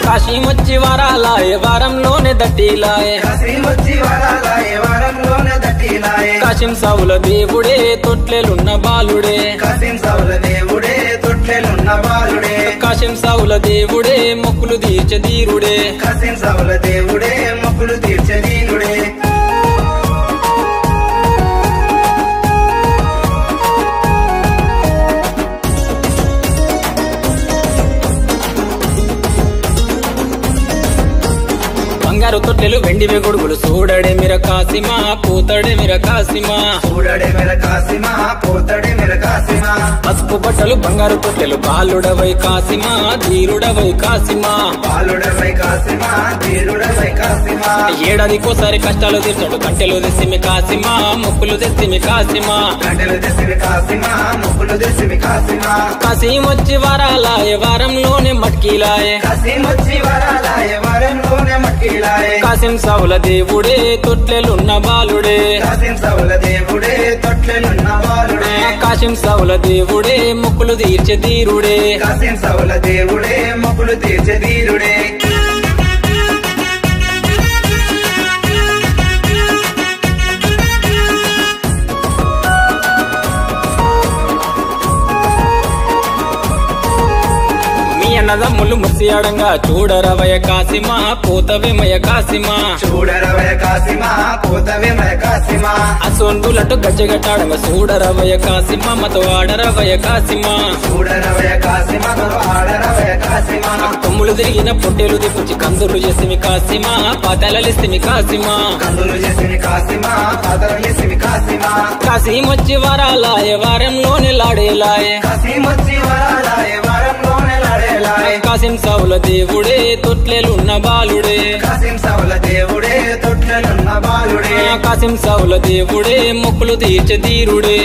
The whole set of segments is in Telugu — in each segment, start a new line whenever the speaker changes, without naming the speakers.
కాశీమొచ్చి వరాలాయే వారంలోనే దట్టిలాయే కాశీం సావుల దేవుడే తొట్లెలున్న బాలుడే కాశీం సావుల దేవుడే మొక్కులు తీర్చదీరుడే బంగారు తొట్టెలు వెండి గొడుగులు చూడడే మిర కాసిమా పోతడే మిర కాసిమా పసుపు బట్టలు బంగారు తొట్టెలు బాలుడవై కాసిమా ధీరుడవై కాసిమా ఏడాదికోసారి కష్టాలు తీర్చడు కంటెలు తెసిమి కాసిమా మొక్కులు తెసిమి కాసిమా కాశీమొచ్చి వరాలాయే వారంలోనే మట్కీలాయే కాశీం సావుల దేవుడే తొట్లెలున్న బాలుడే కాశీం సావుల దేవుడే మొక్కులు తీర్చదీరుడే అన్నదమ్ములు ముసియాడంగా చూడరవయ కాసిమా పోతవేమయ కాసిమా అసొందులటు గజ్జగట్టాడంగా చూడరవయ కాసిమా మతో ఆడరవయ కాసిమా కొమ్ములు తిరిగిన పొట్టేలు దిప్పుచి కందులు చేసిమి కాసిమా పాతాలలిస్తిమి కాసిమా కాశీమొచ్చి వరాలాయే వారంలోనే లాడేలాయే కాశీం సావుల దేవుడే తొట్లెలున్న బాలుడే కాశీం సావుల దేవుడే మొక్కులు తీర్చదీరుడే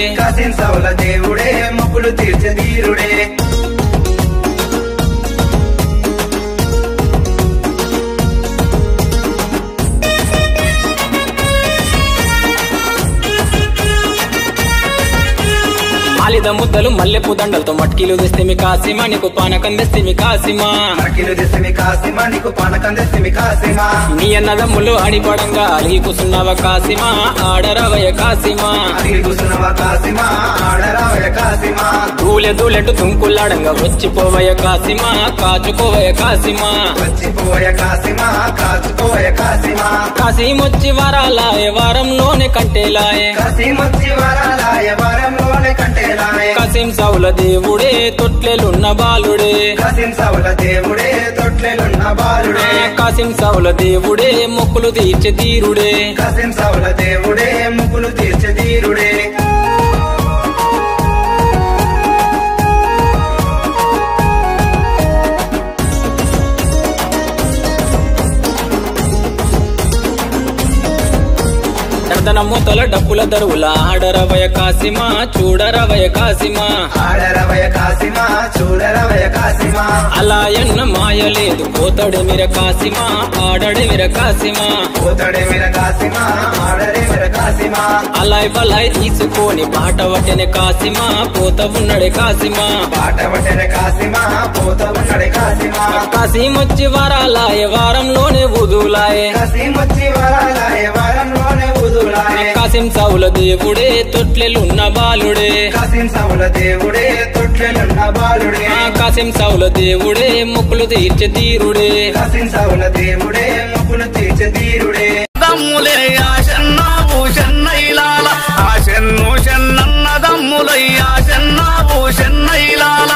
ఆలిద ముద్దలు మల్లెపు దండలతో మట్కీలు తెస్తేమి కాసిమా నీకు పానకం తెస్తేమి కాసిమా నీ అన్నదమ్ములు ఆడిపడంగా అలిగి కూసున్నావ కాసిమా ఆడరవయ కాసిమా దూలెట్టు తుంకుల్లాడంగా వచ్చిపోవయ కాసిమా కాచుకోవయ కాసిమా కాశీమొచ్చి వరాలాయే వారంలోనే కంటేలాయే కాశీం సావుల దేవుడే తొట్లెలున్న బాలుడే కాశీం సావుల దేవుడే మొక్కులు తీర్చదీరుడే తన మూతల డప్పుల దరువుల ఆడరవయ కాసిమా చూడరవయ కాసిమా అలా ఎన్న మాయ లేదు పోతడే మిర కాసిమా ఆడడే మిర కాసిమా అలాయ్ బలాయ్ తీసుకొని పాట వట్టెనే కాసిమా పోత ఉన్నడే కాసిమా కాశీమొచ్చి వరాలాయే వారంలోనే వదులాయే కాశీం సావుల దేవుడే తొట్లెలున్న బాలుడే కాశీం సావుల దేవుడే మొక్కులు తీర్చదీరుడే
దమ్ములే ఆశన్న భూషన్న ఇలాల ఆశన్ను షన్నన్న దమ్ములై ఆశన్న భూషన్న ఇలాల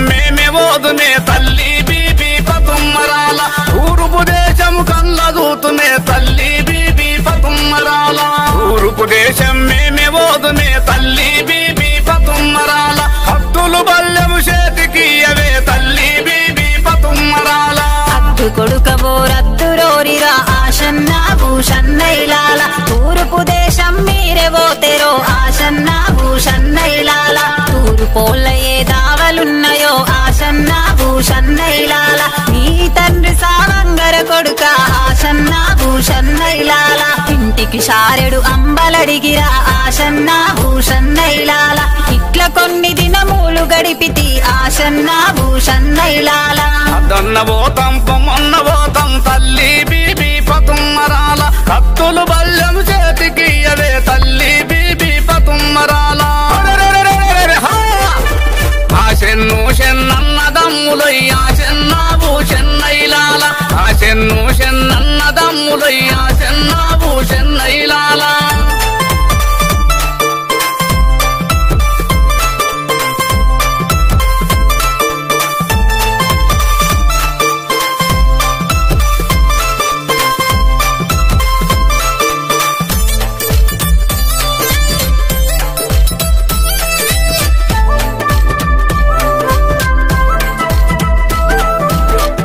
మేమేవోదునే తల్లి బీబీ పతుమ్మరాల తూర్పు దేశం కళ్ళదూతునే తల్లి బీబీ పతుమ్మరాల తూర్పు దేశం మేమేవోదునే తల్లి బీబీ పతుమ్మరాల హద్దులు బల్లెము చేతికి అవే తల్లి బీబీ పతుమ్మరాల
అద్దు కొడుకవో రద్దురోరిరా ఆశన్న భూషన్న ఇలాల తూర్పు దేశం మీరేవో తెరో ఆశన్న భూషన్న ఇలాల తూరు పోల్ల దావలున్నాయో ఆశన్న భూషన్నైలాల నీ తండ్రి సావంగర కొడుక ఆశన్న భూషన్నైలాల ఇంటికి షారెడు అంబలడిగిరా ఆశన్న భూషన్నైలాల ఇట్ల కొన్ని దినములు గడిపితి ఆశన్న భూషన్నైలాల
అదన్న పోతాం పొమ్మన్న పోతాం తల్లి బీబీ పతుమ్మరాల కత్తులు బల్యం చేతికి అవే తల్లి బీబీ పతుమ్మరాల ఆశెన్ను చెన్నన్నదమ్ములయ్యా చెన్నాబు చెన్నైలాల ఆశెన్ను చెన్నన్నదమ్ములయ్యా చెన్నాబు చెన్నైలాల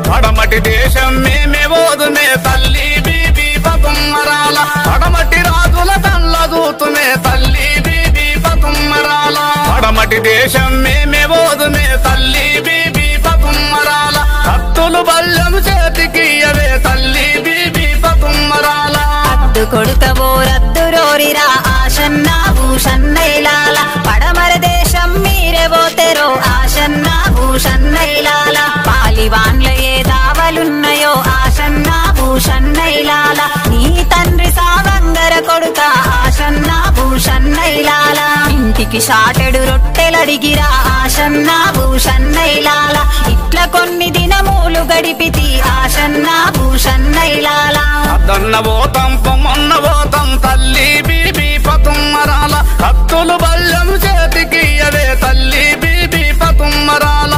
పడమటి దేశం మేమే ఓదునే తల్లి బీబీ పతుమ్మరాల పడమటి రాజుల కళ్ళ దూతునే తల్లి బీబీ పతుమ్మరాల పడమటి దేశం మేమే ఓదునే తల్లి బీబీ పతుమ్మరాల కత్తులు బల్యం చేతికి అవే తల్లి బీబీ పతుమ్మరాల
అద్దు కొడుకవో రద్దు రోరిరా ఆశన్న భూషన్నైలాల పడమర దేశం మీరే పోతెరో ఆశన్న భూషన్నైలాల పాలివాన్లయే దావలున్నాయో ఆశన్న భూషన్నైలాల నీ తండ్రి సావంగర కొడుక ఆశన్న భూషన్నైలాల ఇంటికి షాటెడు రొట్టెలడిగిరా ఆశన్న భూషన్నైలాల ఇట్ల కొన్ని దినములు గడిపితి ఆశన్న భూషన్నైలాల
అదన్న పోతాం పొమ్మన్న పోతాం తల్లి బీబీ పతుమ్మరాల కత్తులు బల్యం చేతికి అవే తల్లి బీబీ పతుమ్మరాల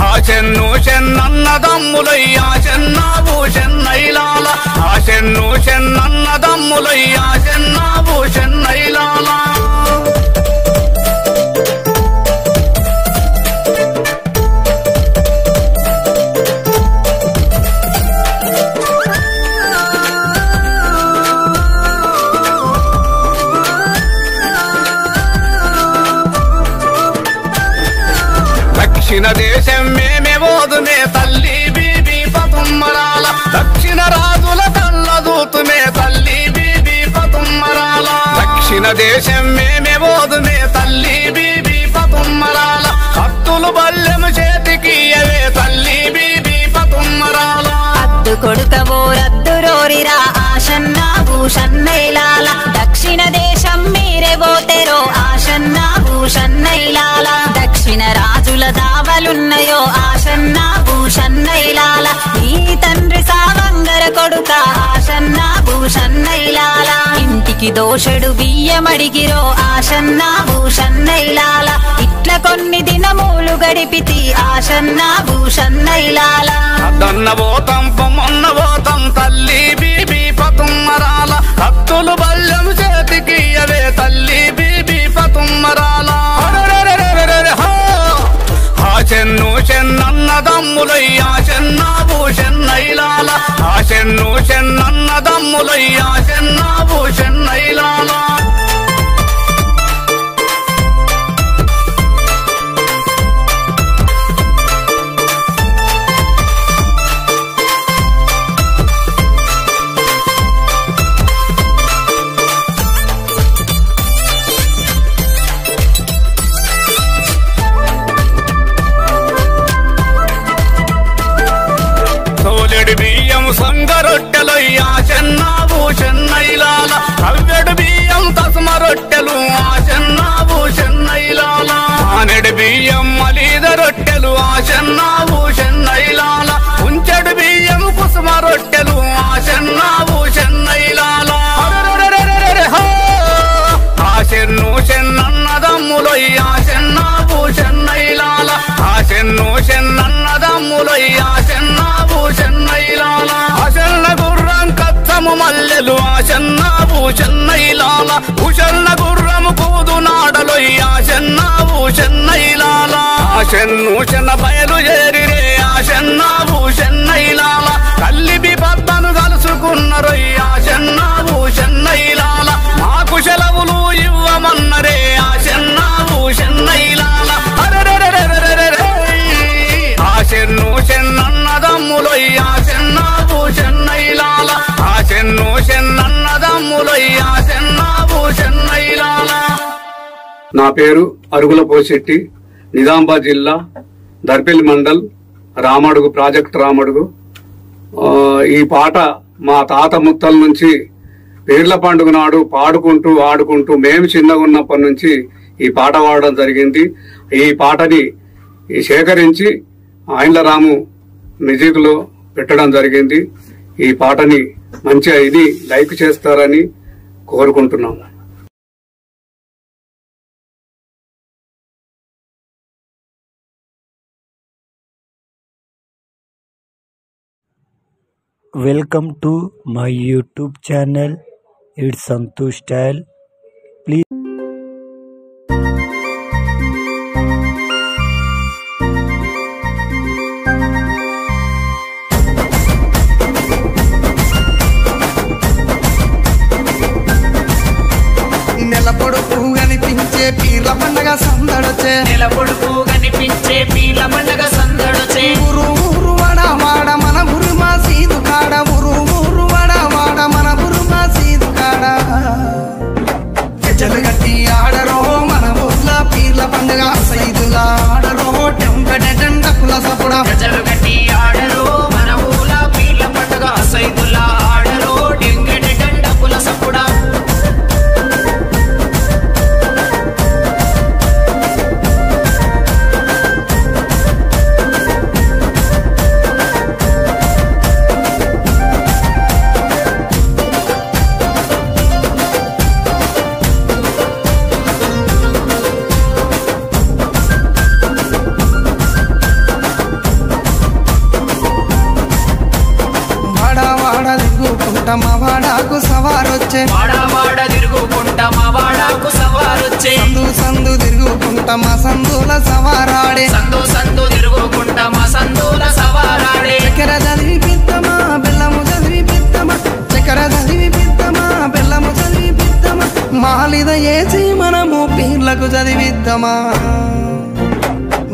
ఆశెన్ను చెన్నన్నదమ్ములయ్యా చెన్నాబు చెన్నైలాల ఆశెన్ను చెన్నన్నదమ్ములయ్యా చెన్నాబు చెన్నైలాల దక్షిణ దేశం మేమే ఓదునే తల్లి బీబీ పతుమ్మరాల దక్షిణ రాజుల కళ్ళ దూతునే తల్లి బీబీ పతుమ్మరాల దక్షిణ దేశం మేమే ఓదునే తల్లి బీబీ పతుమ్మరాల కత్తులు బల్యం చేతికి అవే తల్లి బీబీ పతుమ్మరాల
అద్దు కొడుకవో రద్దు రోరిరా ఆశన్న భూషన్నైలాల దక్షిణ దేశం మీరే పోతెరో ఆశన్న భూషన్నైలాల దక్షిణ రాజుల దావలున్నాయో ఆశన్న భూషన్నైలాల నీ తండ్రి సావంగర కొడుక ఆశన్న భూషన్నైలాల ఇంటికి దోషడు బియ్యమడిగిరో ఆశన్న భూషన్నైలాల ఇట్ల కొన్ని దినములు గడిపితి ఆశన్న భూషన్నైలాల
అదన్న పోతాం పొమ్మన్న పోతాం తల్లి బీబీ పతుమ్మరాల కత్తులు బల్యం చేతికి అవే తల్లి బీబీ పతుమ్మరాల ఆశెన్ను చెన్నన్నదమ్ములయ్యా చెన్నాబు చెన్నైలాల ఆశెన్ను చెన్నన్నదమ్ములయ్యా చెన్నాబు చెన్నైలాల తోలెడు బియ్యం సంగరొట్టెలయ్యా చెన్నాబు చెన్నైలాల కవ్వెడు బియ్యం తస్మ రొట్టెలు ఆ చెన్నాబు చెన్నైలాల ఆనెడు బియ్యం మలీద రొట్టెలు ఆ చెన్నాబు చెన్నైలాల ఉంచెడు బియ్యం కుసుమ రొట్టెలు ఆ చెన్నాబు చెన్నైలాల ఆశెన్ను చెన్నన్నదమ్ములయ్యా చెన్నాబు చెన్నైలాల ఆశెన్ను చెన్నన్నదమ్ములయ్యా చెన్నాబు చెన్నైలాల అశన్న గుర్రం కత్తము మల్లెలు ఆ చెన్నాబు చెన్నైలాల ఉషన్న గుర్రము కూదు నాడలొయ్యా చెన్నాబు చెన్నైలాల ఆశెన్ను చెన్న బయలు చేరిరే ఆ చెన్నాబు చెన్నైలాల కల్లిబి పద్దను కలుసుకున్నరొయ్యా చెన్నాబు చెన్నైలాల మాకు సెలవులు ఇవ్వమన్నరే ఆ చెన్నాబు చెన్నై భూషన్నైలాల.
నా పేరు అరుగుల పోశెట్టి, నిజామాబాద్ జిల్లా దర్పల్లి మండల్ రామడుగు ప్రాజెక్ట్ రామడుగు. ఈ పాట మా తాత ముత్తల నుంచి పీర్ల పండుగ నాడు పాడుకుంటూ ఆడుకుంటూ మేము చిన్నగా ఉన్నప్పటి నుంచి ఈ పాట పాడడం జరిగింది. ఈ పాటని సేకరించి ఆయిండ్ల రాము మ్యూజిక్ లో పెట్టడం జరిగింది. ఈ పాటని మంచిగా ఇది లైక్ చేస్తారని కోరుకుంటున్నాం.
Welcome to my YouTube channel. It's Santu Style. Please
నెలపొడుపు కనిపించే పీర్ల పండగ సందడొచ్చే,
నెలపొడుపు కనిపించే పీర్ల పండగ సందడొచ్చే.
ఊరు ఊరు వాడ వాడ మన ఊరు మా సీదు కాడ, ఊరు ఊరు వాడ వాడ మన ఊరు మా సీదు కాడ. గజ్జలు గట్టి ఆడరో మన ఊర్ల పీర్ల పండగ, సైదుల ఆడరో డెంకడెండకుల సపుడ.
గజలు గట్టి ఆడరో మన ఊల పీర్ల పండగ, సైదుల ఆడరో డెంగటి డండపుల సపుడ.
మా వాడాకు సవారొచ్చే,
వాడ తిరుగుకుంటా మా వాడాకు సవారొచ్చే.
సందు సందు తిరుగుకుంటా మా సందుల సవారాడే,
సందు సందు తిరుగుకుంటా మా సందుల సవారాడే.
చక్కెర చదివి పిత్తమా బెల్లము చదివి పిత్తమా, చక్కెర చదివి పిత్తమా బెల్లము చదివి పిత్తమా, మాలిద ఏసి మనము పీర్లకు చదివిద్దామా.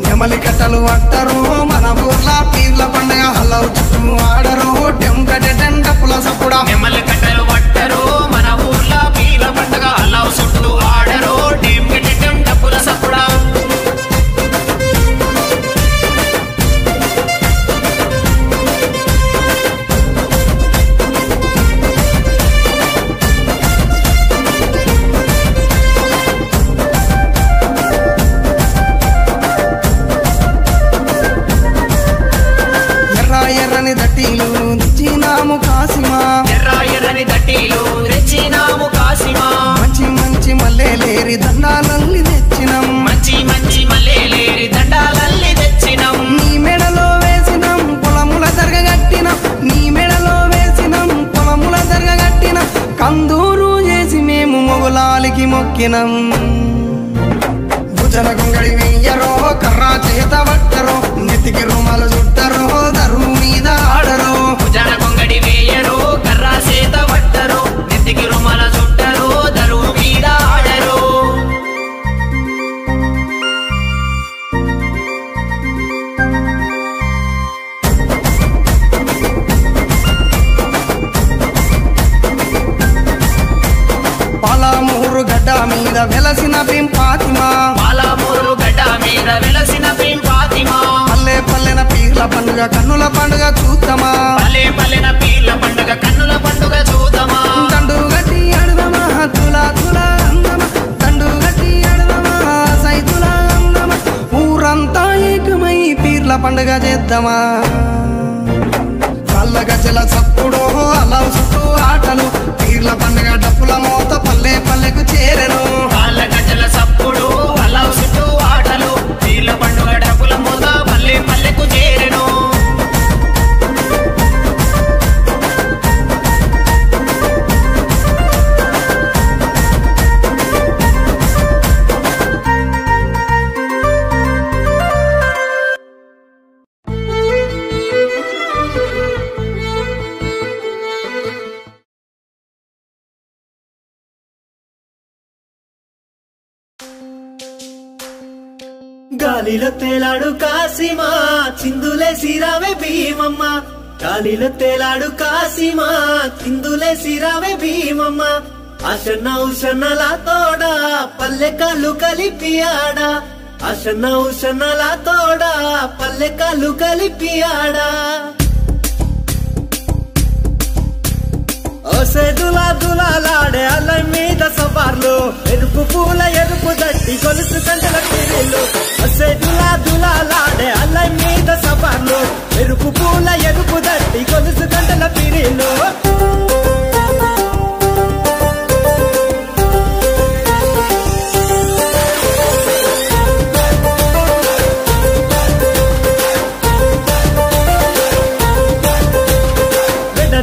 నెమలి కట్టలు అట్టరు మన ఊర్ల పీర్ల పండగ, హలవు చుట్టూ ఆడరు డెంకడెండపుల సపుడ.
నెమలి కట్టలు పట్టరు మన ఊర్ల పీర్ల పండగ, అల్లావు చుట్టూ ఆడరు డెంగటి డండపుల సపుడ.
ఎర్రని దట్టీలు తెచ్చినాము కాసిమా,
ఎర్రని దట్టీలు తెచ్చినాము కాసిమా.
మంచి మంచి మల్లెలేరి దండాలల్లి తెచ్చినాం,
మంచి మంచి మల్లెలేరి దండాలల్లి తెచ్చినాం.
నీ మెడలో వేసినాం పొలముల దర్గగట్టినాం, నీ మెడలో వేసినాం పొలముల దర్గగట్టినాం, కందూరు చేసి మేము మొగులాలికి మొక్కినాం. భుజన గుంగడి వెయ్యరో కర్రా చేత పట్టరో, నెత్తికి రుమాలు చుట్టరో దరువు మీద ఆడరో.
భుజన కొంగడి వేయరు కర్రా చేత పట్టరు, నెత్తికి రుమాల చుట్టరు దరువు మీద ఆడరు.
పాలమూరు గడ్డ మీద వెలసిన పెంపాతిమా,
పాలమూరు గడ్డ మీద వెలసిన పెంపాతిమా.
పల్లె పల్లెన పీర్ల పండుగ కన్నుల పండుగ చూద్దామా,
పల్లె పల్లెన పీర్ల పండుగ కన్నుల పండుగ చూద్దామా.
దండు గట్టి అడదమా తులా తులా అందమా, దండు గట్టి అడదమా సైతుల అందమా, ఊరంతా ఏకమై పీర్ల పండుగ చేద్దామా. కళ్ళ గజల చప్పుడు అలా చుట్టూ ఆటలు, పీర్ల పండుగ డప్పుల మోత పల్లె పల్లెకు చేరెను.
కాళ్ళ గజల సప్పుడు అల్లావు చుట్టూ ఆటలు, పీర్ల పండుగ డప్పుల మోత పల్లె పల్లెకు చేరెను.
గాలిలో తేలాడు కాసిమా చిందులే సిరావే భీమమ్మ, గాలిలో తేలాడు కాసిమా చిందులే సిరావే భీమమ్మ, అశన ఉషనల తోడ పల్లెకాలు కలిపి ఆడ అశన ఉషనల తోడ పల్లెకాలు కలిపి ఆడ ఒసెదులా దులాలాడే అలై మీద సవార్లు ఎరుపు పూల ఎరుపు దట్టి గొలుసు గంటల పిరిలు ఒసెదులా దులాలాడే అలై మీద సవార్లు ఎరుపు పూల ఎరుపు దట్టి గొలుసు గంటల పిరిలు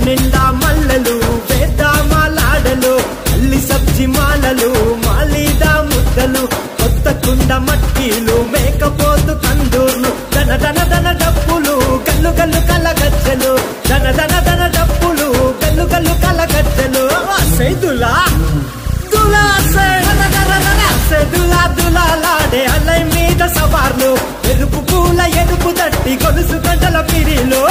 నిండా మల్లెలు వేద్దామాలాడలు అల్లి సబ్జి మాలలు మాలీదా ముద్దలు కొత్త కుండ మట్టీలు మేకపోతు కందూర్లు దన దన దన డప్పులు గల్లు గల్లు కలగజ్జలు దన దన దన డప్పులు గల్లు గల్లు కలగజ్జలు సేదులా దులా సేదులా దులాలాడే అలై మీద సవార్లు ఎరుపు పూల ఎరుపు దట్టి గొలుసు గంటల పిరిలు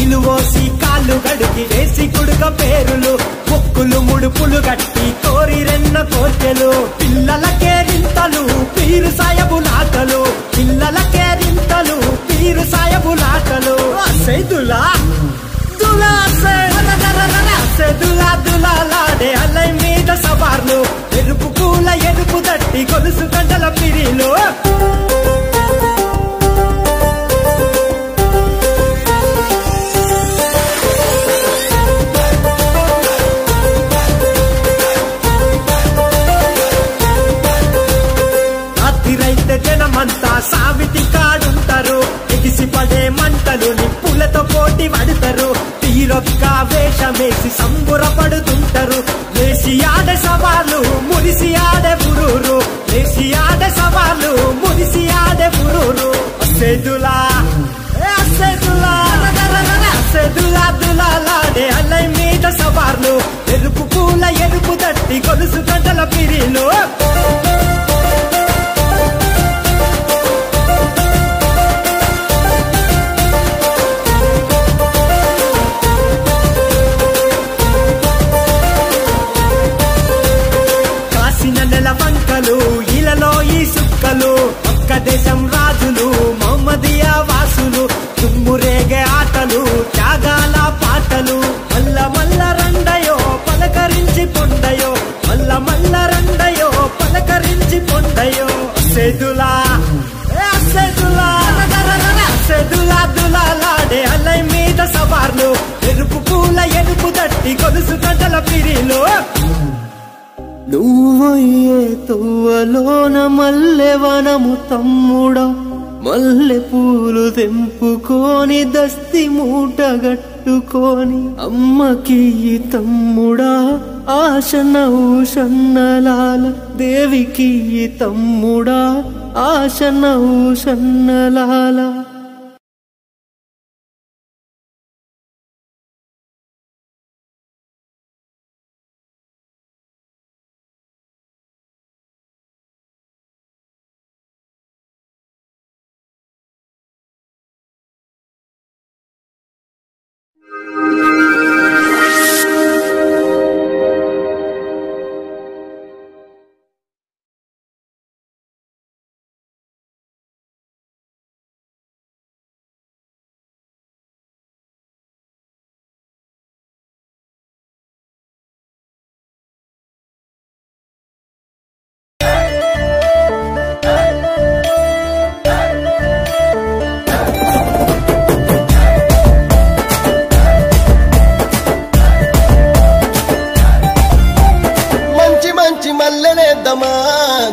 నిలువోసి కాళ్ళు గడికి వేసి కుడుక పేరులు ముక్కులు ముడుపులు గట్టి కోరి రెన్న కోర్కెలు పిల్లలకే రింతలు పీరు సాయబులాటలు పిల్లలకే రింతలు పీరు సాయబులాటలు సేదులా దులా సేదులా దులాలాడే అలై మీద సవార్లు ఎరుపు పూల ఎరుపు దట్టి గొలుసు గంటల పిరిలు జనమంతా సావితి కాడుంటారు ఎగిసి పడే మంటలు నిప్పులతో పోటీ పడతారు తీరొక్క వేషమేసి సంబురపడుతుంటారు లేసి ఆడే సవాలు మురిసి ఆడే బురూరు లేసి ఆడే సవాలు మురిసి ఆడే బురూరు సేదులా సేదులా దులాలాడే అలై మీద సవార్లు ఎరుపు పూల ఎరుపు దట్టి గొలుసు గంటల పిరిలు వంకలు ఇలలో ఈ సుక్కలు ఒక్క దేశం రాజులు మహమ్మదియా వాసులు తుమ్మురేగే ఆటలు త్యాగాల పాటలు మల్ల మల్ల రండయో పలకరించి పొండయో మల్ల మల్ల రండయో పలకరించి పొండయో సేదులా సేదులా దులాలాడే అలై మీద సవార్లు ఎరుపు పూల ఎరుపు దట్టి గొలుసు గంటల పిరిలు నువ్వయ్యే తొవ్వలోన మల్లె వనము తమ్ముడా మల్లె పూలు తెంపుకొని దస్తి మూట గట్టుకొని అమ్మకి తమ్ముడా ఆశన ఊషన్నలాల దేవికి తమ్ముడా ఆశన ఊషన్నలాల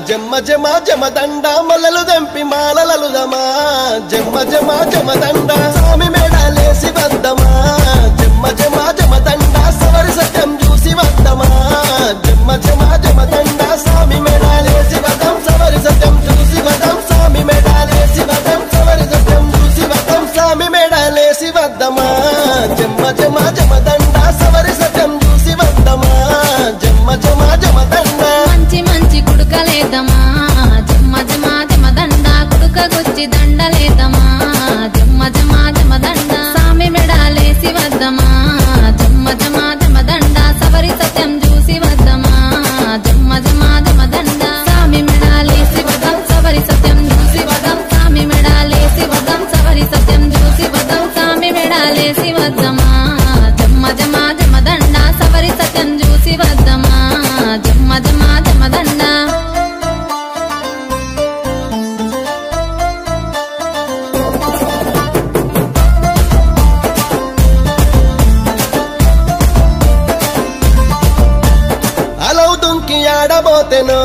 జమ జమ జమ దండ మల్లలు దంపి మాలలలుదమా జమ జమ జమ దండ స్వామి మేడాలేసి వద్దమా జమ జమ జమ దండ సవరి సత్యం చూసి ఊరికి ఆడబోతెనో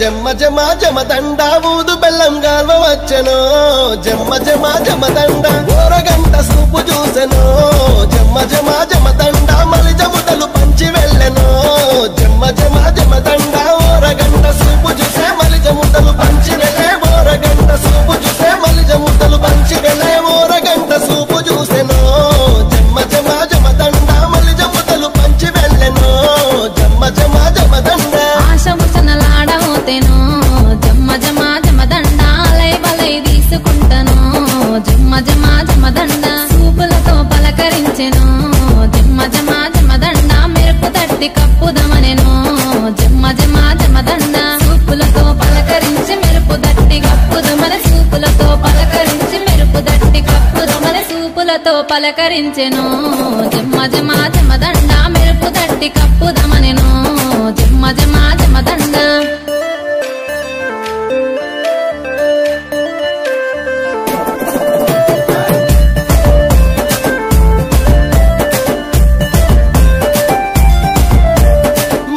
జమ్మ జమ జమదండ ఊదు బెల్లం గాల్వ వచ్చెనో జమ్మ జమ జమదండ ఓరగంట సూపు చూసెనో జమ్మ జమ జమదండ మలి జముతలు పంచి వెళ్ళెనో జమ్మ జమ జమదండ ఓరగంట సూపు చూసే మలి జముతలు పంచి వెళ్ళే ఓరగంట సూపు చూసే మలి జముతలు పంచి వెళ్ళే ఓరగంట సూపు చూసెనో జమ్మ జమ జమదండ మలి జముతలు పంచి వెళ్ళెనో జమ్మ జమ జమదండ
ఆశముసనలాడబోతేను జమ్మ జమ జమదండ అలై బలై తీసుకుంటాను జమ్మ జమ జమదండ సూపులతో పలకరించెను జమ్మ జమ జమదండ మెరుపు తట్టి కప్పుదమనెను జమ్మ జమ జమదండ సూపులతో పలకరించి మెరుపు తట్టి కప్పుదమన సూపులతో పలకరించి మెరుపు తట్టి కప్పుదమన సూపులతో పలకరించెను జమ్మ జమ జమదండ మెరుపు తట్టి కప్పుదమనెను జమ్మ జమ జమదండ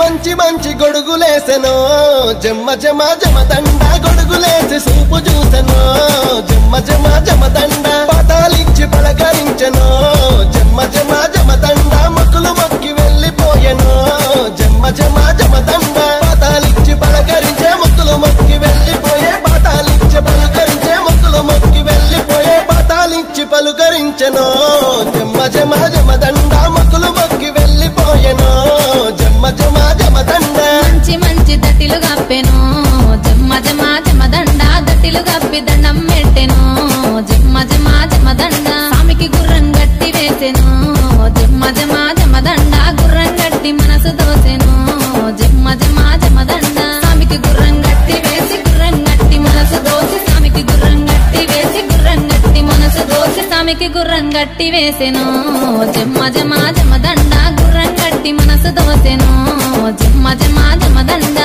మంచి మంచి గొడుగులేసెనో జమ్మ జమ జమదండ గొడుగులేసి సూపు చూసెనో జమ్మ జమ జమదండ పతాలిచ్చి పలకరించెనో జమ్మ జమ జమదండ మొక్కులు మొక్కి వెళ్ళిపోయెనో జమ్మ జమ జమదండ పతాలిచ్చి పలకరించే మొక్కులు మొక్కి వెళ్ళిపోయే పతాలిచ్చి పలకరించే మొక్కులు మొక్కి వెళ్ళిపోయే పతాలిచ్చి పలుకరించెనో జమ్మ జమ జమదండ మొక్కులు మొక్కి వెళ్ళిపోయెనో జమ్మ జమ జమదండ
మంచి మంచి దట్టిలు కప్పెను జమ్మ జమ జమదండ దట్టిలు కప్పి దండం పెట్టెను జమ్మ జమ జమదండ స్వామికి గుర్రం గట్టి వేసెను జమ్మ జమ జమదండ గుర్రం గట్టి మనసు దోసెను జమ్మ జమ జమదండ స్వామికి గుర్రం గట్టి వేసి గుర్రం గట్టి మనసు దోసి స్వామికి గుర్రం గట్టి వేసి గుర్రం గట్టి మనసు దోసి స్వామికి గుర్రం గట్టి వేసెను జమ్మ జమ జమదండ గుర్రం గట్టి మనసు దోసెను జమ్మ జమ జమదండ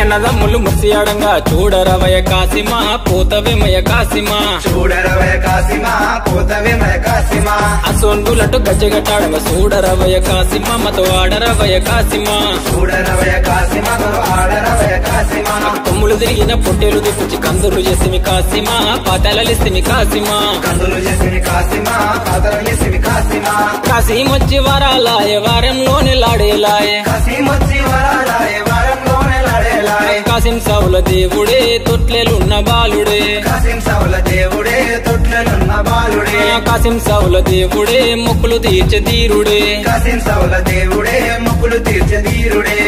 అన్నదమ్ములు ముసియాడంగా చూడరవయ కాసిమా పోతవేమయ కాసిమా
చూడరవయ కాసిమా పోతవేమయ కాసిమా
అసోన్బులటు గజ్జగట్టాడంగా చూడరవయ కాసిమా మతో ఆడరవయ కాసిమా
చూడరవయ కాసిమా ఆడరవయ కాసిమా
కొమ్ములు తిరిగిన పొట్టేలు దిప్పుచి కందులు చేసిమి కాసిమా పాతాలలిస్తిమి కాసిమా
కందులు చేసిమి కాసిమా పాతాలలిస్తిమి కాసిమా
కాసిమొచ్చి వరాలాయ వారంలోనే లాడేలాయ
కాసిమొచ్చి వరాలాయ వారంలోనే లాడేలాయ
కాసిం సౌల దేవుడే తొట్లెలున్న బాలుడే
కాసిం సౌల దేవుడే తొట్లెలున్న బాలుడే
కాసిం సౌల దేవుడే మొక్కులు తీర్చే తీరుడే
కాసిం సౌల దేవుడే మొక్కులు తీర్చే తీరుడే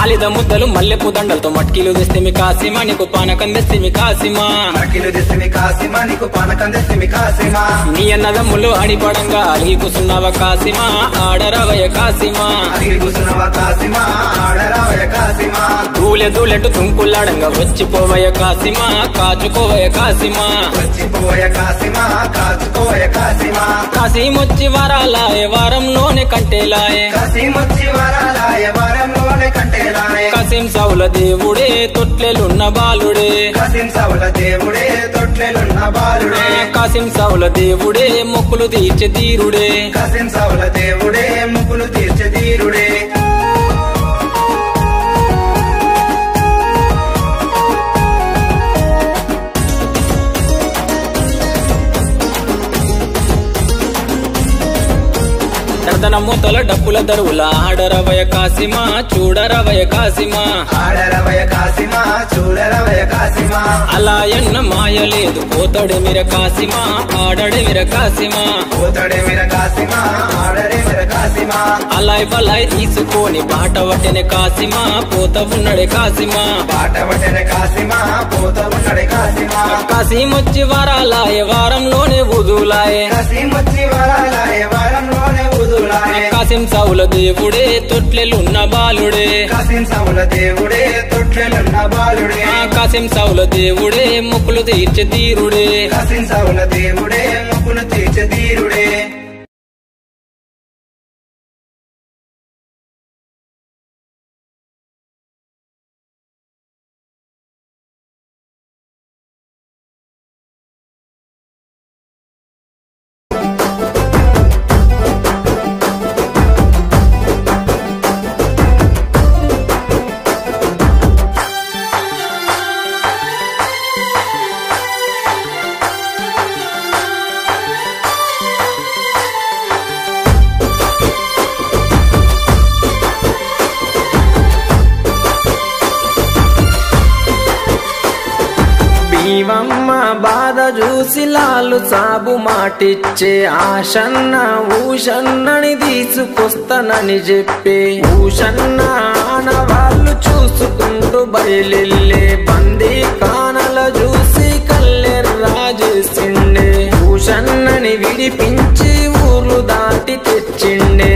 ఆలిద ముద్దలు మల్లెపు దండలతో మట్కీలు తెస్తేమి కాసిమా నీకు పానకం తెస్తేమి కాసిమా
మట్కీలు తెస్తేమి కాసిమా నీకు పానకం తెస్తేమి కాసిమా
నీ అన్నదమ్ములు అడిపడంగా అలిగి కూసున్నావా కాసిమా ఆడరవయ కాసిమా
అలిగి కూసున్నావా కాసిమా ఆడరవయ కాసిమా
దూలె దూలెటు తుంకులాడంగా వచ్చిపోవయ కాసిమా కాచుకోవయ కాసిమా
వచ్చిపోవయ కాసిమా కాచుకోవయ కాసిమా
కాసిమొచ్చి వరాలాయ వారంలోనే కంటేలాయ
కాసిమొచ్చి వరాలాయ వారంలోనే కంటేలాయ
కాసిం సౌల దేవుడే తొట్లెలున్న బాలుడే
కాసిం సౌల దేవుడే తొట్లెలున్న బాలుడే
కాసిం సౌల దేవుడే మొక్కులు తీర్చే తీరుడే
కాసిం సౌల దేవుడే మొక్కులు తీర్చే తీరుడే దర్దన మూతల డప్పుల దరువుల ఆడరవయ కాసిమా చూడరవయ కాసిమా
ఆడరవయ కాసిమా చూడరవయ కాసిమా
అలా ఎన్న మాయ లేదు పోతడే మిర కాసిమా ఆడడే మిర కాసిమా
పోతడే మిర కాసిమా ఆడడే మిర కాసిమా
అలాయ్ బలాయ్ తీసుకొని బాట వట్టెనే కాసిమా పోత ఉన్నడే కాసిమా
బాట వట్టెనే కాసిమా పోత ఉన్నడే కాసిమా
కాసిమొచ్చి వరాలాయ వారంలోనే ఉదులాయే
కాసిమొచ్చి వరాలాయ వారంలోనే ఉదులాయే
కాసిం సౌల దేవుడే తొట్లెలున్న బాలుడే
కాసిం సౌల దేవుడే తొట్లెలున్న బాలుడే
కాసిం సౌల దేవుడే మొక్కులు తీర్చే తీరుడే
కాసిం సౌల దేవుడే మొక్కులు తీర్చే తీరుడే
భీమమ్మ బాధ చూసి లాలు సాబు మాటిచ్చే ఆశన్న ఊషన్నని తీసుకొస్తానని చెప్పే ఊషన్న ఆనవాళ్ళు చూసుకుంటూ బయలెళ్ళే బందీ కానల చూసి కల్లెర్రా చేసిండే ఊషన్నని విడిపించి ఊర్లు దాటి తెచ్చిండే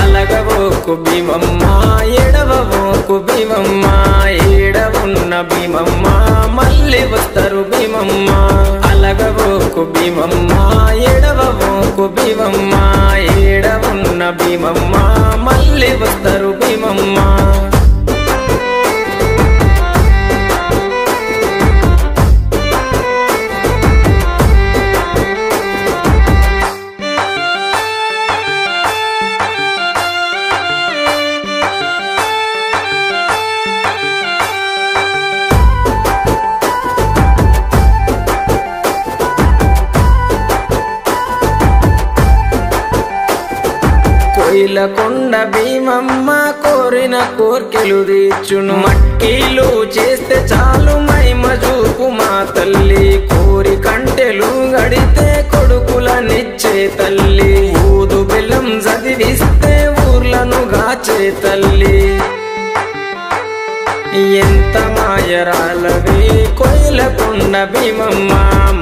అలగవోకు భీమమ్మ ఎడవోకు భీమమ్మ ఏడవున్న భీమమ్మ మళ్ళీ వస్తారు భీమమ్మ అలగవోకు భీమమ్మ ఎడవోకు భీమమ్మ ఏడవున్న భీమమ్మ మళ్ళీ వస్తారు భీమమ్మ కొండ భీమమ్మ కోరిన కోర్కెలు తీర్చును మట్టిలు చేస్తే చాలు మైమ చూపు మా తల్లి కోరి కంటెలు గడితే కొడుకులనిచ్చే తల్లి ఊదు బెల్లం చదివిస్తే ఊర్లను గాచే తల్లి ఎంత మాయరాలవే కోయిలకొండ భీమమ్మ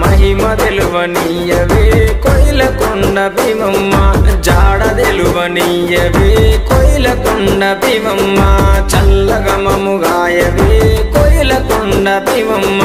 మహిమ తెలువనీయవే కోయిలకొండ భీమమ్మ జాడ తెలువనీయవే కోయిలకొండ భీమమ్మ చల్లగమము గాయవే కోయిలకొండ భీమమ్మ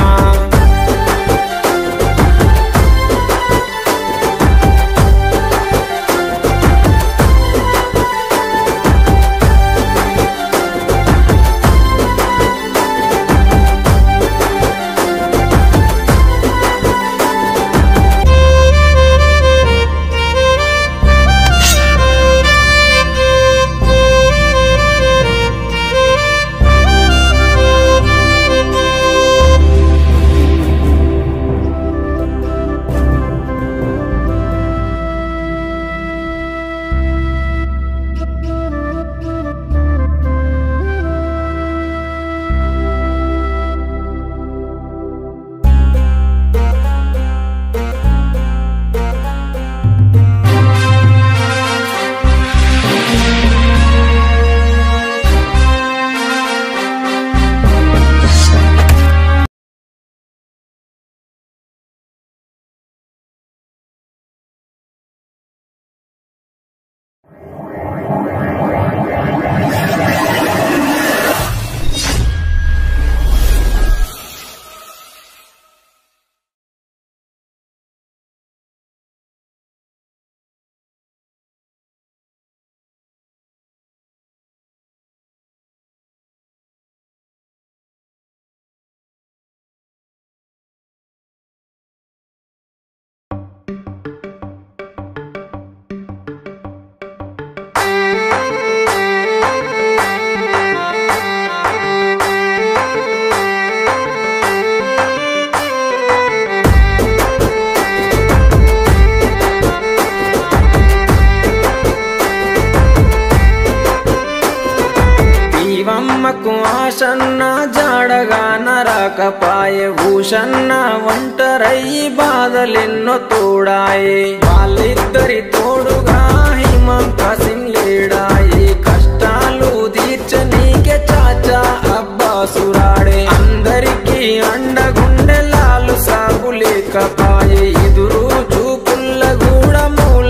అమ్మకు ఆశన్న జాడగా నరకపాయే ఊషన్న ఒంటరయ్యి బాధలెన్నో తోడాయే వాళ్ళిద్దరి తోడుగా హిమం కాసిం లేడాయే కష్టాలు తీర్చనీకే చాచా అబ్బాసుర